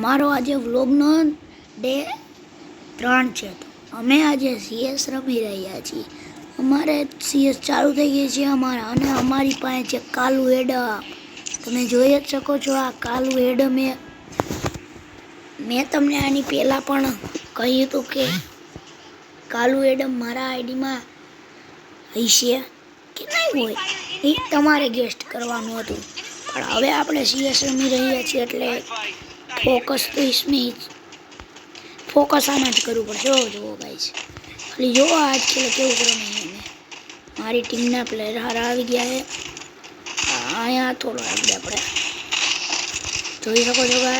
અમારો આજે વ્લોગનો ડે 3 છે. તો અમે આજે CS રમી રહ્યા છીએ. અમારે CS ચાલુ થઈ ગઈ છે અમારા, અને અમારી પાસે છે કાલુ એડમ. તમે જોઈ જ શકો છો આ કાલુ એડમ. મેં તમને આની પહેલાં પણ કહ્યું હતું કે કાલુ એડમ મારા આઈડીમાં હશે કે નહીં હોય એ તમારે ગેસ્ટ કરવાનું હતું. પણ હવે આપણે CS રમી રહ્યા છીએ એટલે ફોકસ તો इसमें ફોકસ આમાં જ કરવું પડશે. જુઓ ગાઈસ, ખાલી જુઓ આજ ખેલ કેવું રમે એને. મારી ટીમના પ્લેયર હારા આવી ગયા છે. અહીંયા થોડો આગળ આપણે જોઈ શકો છો કે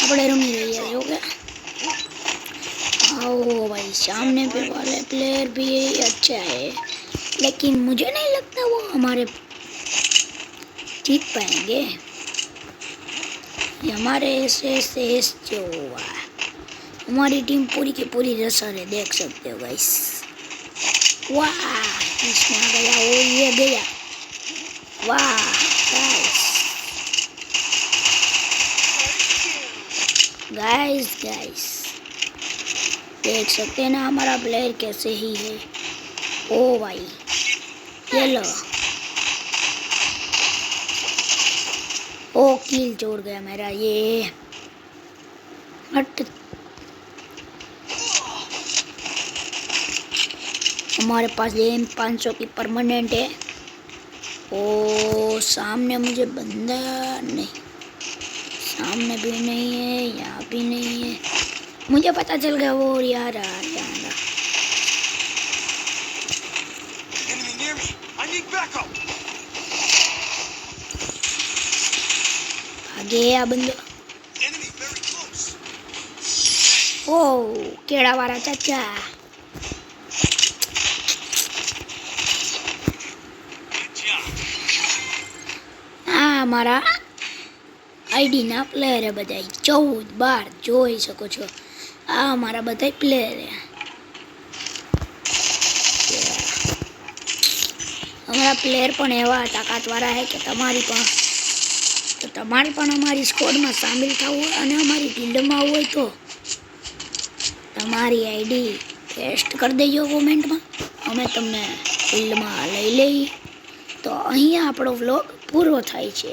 આપણે રમી રહ્યા છીએ. ओके आओ भाई, सामने पे वाले प्लेयर भी अच्छा है, लेकिन मुझे नहीं लगता वो हमारे जीत पाएंगे. ये हमारे ऐसे जो हुआ है, हमारी टीम पूरी की पूरी रसर है, देख सकते हो गाइस. वाह, इसमें आ गया, वो ये गया. वाह गाइस, गाइस देख सकते हैं ना हमारा प्लेयर कैसे ही है. ओ भाई ये लो, ओ किल जोड़ गया मेरा ये. हट, हमारे पास ये M500 की परमानेंट है. ओ सामने मुझे बंदा नहीं, सामने भी नहीं है, यहाँ भी नहीं है. मुझे पता चल गया वो यार आगे आ बंदो. ओ केड़ा वाला चाचा. हमारा आईडी ना प्लेयर है બધા 14 12 જોઈ શકો છો. આ અમારા બધા પ્લેયર છે. અમારા પ્લેયર પણ એવા તાકાતવાળા છે કે તમારે પણ અમારી સ્કોડમાં સામેલ થવું હોય અને અમારી ગિલ્ડમાં આવવું હોય તો તમારી આઈડી ટેસ્ટ કરી દેજો કોમેન્ટમાં, અમે તમને ગિલ્ડમાં લઈ લઈએ. તો અહીંયા આપણો વ્લોગ પૂરો થાય છે.